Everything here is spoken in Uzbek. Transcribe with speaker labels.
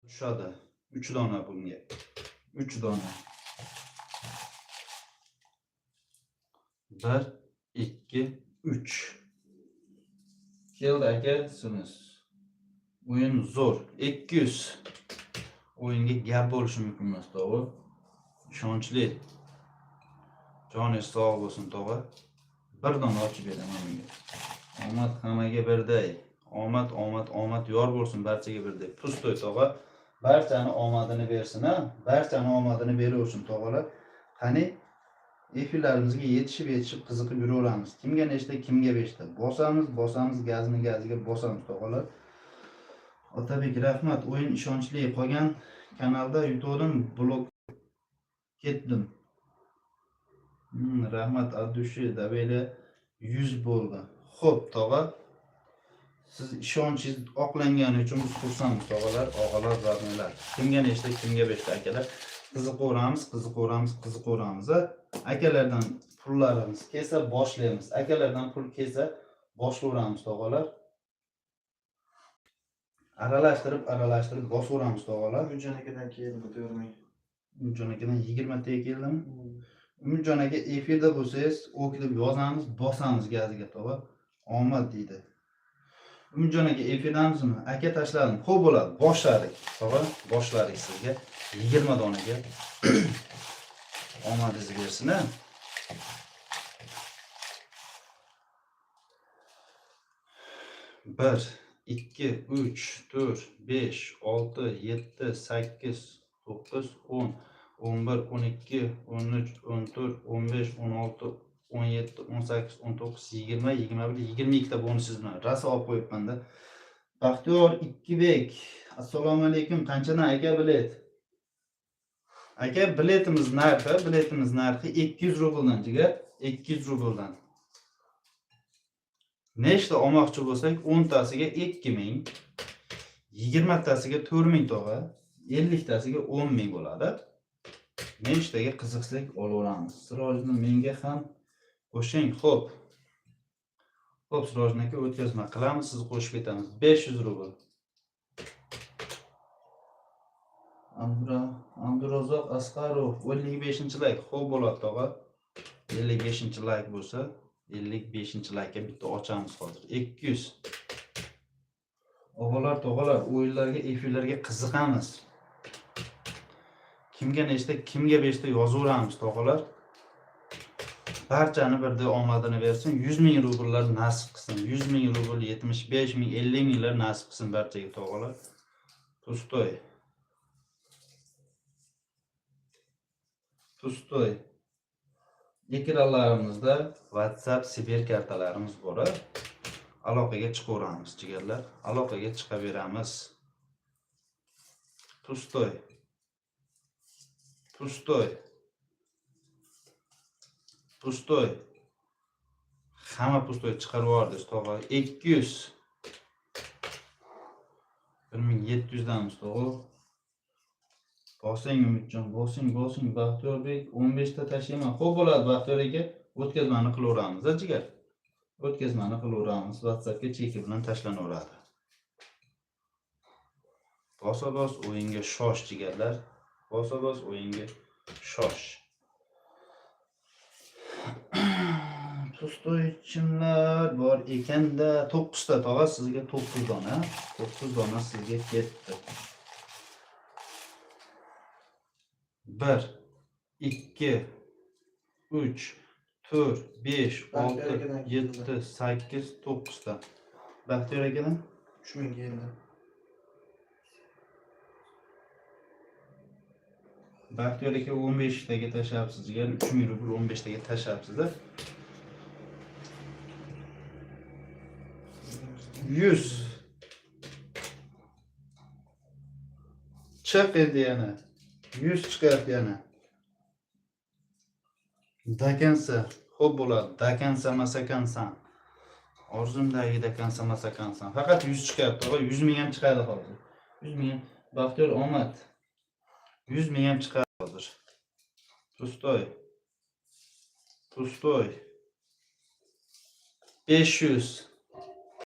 Speaker 1: tushadi. 3 dona bunga. 3 dona. 1 2 3. Keldi aka, sizimiz. O'yin zo'r. 200. O'yinga gap bo'lishi mumkin emas, tog'a. Ishonchli. Joningiz sog' bo'lsin, tog'a. Bir dona ochib beraman menga. Omad hammaga birday. Omad yor bo'lsin barchaga birday. Pustoy, tog'a. Barchani omadini bersin, ha? Barchani omadini beraversin, tog'alar. Qani efirlarimizga yetishib qiziqib yuraveramiz. Kimga nechta, kimga 5 ta. Bosamiz gaziga bosamiz, tog'alar. Otabek, rahmat. O'yin ishonchli. Qolgan kanalda yutdim, blok ketdim. Rahmat Abdushi, Dabela 100 bo'ldi. Xo'p, tog'a. Siz ishonchingiz oqlangani uchun biz xursandmiz, tog'alar, og'alar, zarnelar. Kimga nechta, kimga 5 ta akalar. Qiziqaveramiz. Akalardan pullarimiz kelsa boshlaymiz. Akalardan pul kelsa boshlayveramiz, tog'alar. Aralashtirib bosaveramiz, tog'alar.
Speaker 2: Umidjon akadan keldi, ko'rmang.
Speaker 1: Umidjon akadan 20 taga keldimi? Umidjon aka efirda bo'lsangiz, o'kilib yozamiz, bosamiz gaziga, tog'a. Omad deydi. Umidjon aka efirdamizmi? Aka tashladim. Xo'p bo'ladi. Boshladik, tog'a. Boshladik sizga 20 donaga. Omadingiz bersin, ha. Bir, 2, 3, 4, 5, 6, 7, 8, 9, 10, 11, 12, 13, 14, 15, 16, 17, 18, 19, 20, 21, 22 ta bonusiz bilan rosa olib qo'yibman-da. Baxtiyor Ikkibek, assalomu alaykum. Qanchadan aka bilet? Aka, biletimiz narxi 200 rubldan jigar, 200 rubldan. Nechta olmoqchi bo'lsak, 10 tasiga 2000, 20 tasiga 4000 tog'a, 50 tasiga 10000 bo'ladi. Nechtaga qiziqsak olaveramiz. Sirojni menga ham qo'shing. Xo'p, Sirojni aka o'tkazma qilamiz, sizni qo'shib ketamiz. 500 rubl. Abdurazzoq Asqarov 55-layk. Xo'p bo'ladi, tog'a. 55-layk bo'lsa, 55-laykka bitta ochamiz hozir. 200. O'g'illar, tog'alar, o'yinlarga, efirlarga qiziqamiz. Kimga nechta, kimga 5 ta yozaveramiz, tog'alar. Barchani birday omadini bersin. 100 ming rubllar nasib qilsin. 100 ming rubl, 75 ming, 50 minglar nasib qilsin barchaga, tog'alar. Pustoy. Ekranlarimizda WhatsApp Siber kartalarimiz bor. Aloqaga chiqaveramiz, jigarlar. Aloqaga chiqaveramiz. Pustoy. Hamma pustoy chiqarib yubordingiz, tog'a. 200. 1700 damiz, tog'a. Bosing Umidjon, bosing. Baxtiyorbek 15 ta tashlayman. Xo'p bo'ladi, Baxtiyor aka. O'tkazmani qilaveramiz, jigar. O'tkazmani qilaveramiz. WhatsAppga cheki bilan tashlanaveradi. Bos o'yinga shosh, jigarlar. Bos o'yinga shosh. Pustoychimlar bor ekanda 9 ta, tog'a, sizga 9 dona. 9 dona sizga ketdi. 1, 2, 3, 4, 5, 6, 7, 8, 9 ta. Baxtiyor akadan
Speaker 2: 3000 keldi.
Speaker 1: Baxtiyor aka 15 taga tashlabsiz, 3000 rubl 15 taga tashlabsiz. 100. Chiq endi yana. 100 chiqyapti yana. Dakansa, xo'p bo'ladi. Dakansa masakansan. Orzumdagi dakansa masakansan. Faqat 100 chiqyapti, tog'a. 100 ming ham chiqadi hozir. 100 ming. Baxtiyor omad. 100 ming ham chiqadi hozir. Pustoy. 500.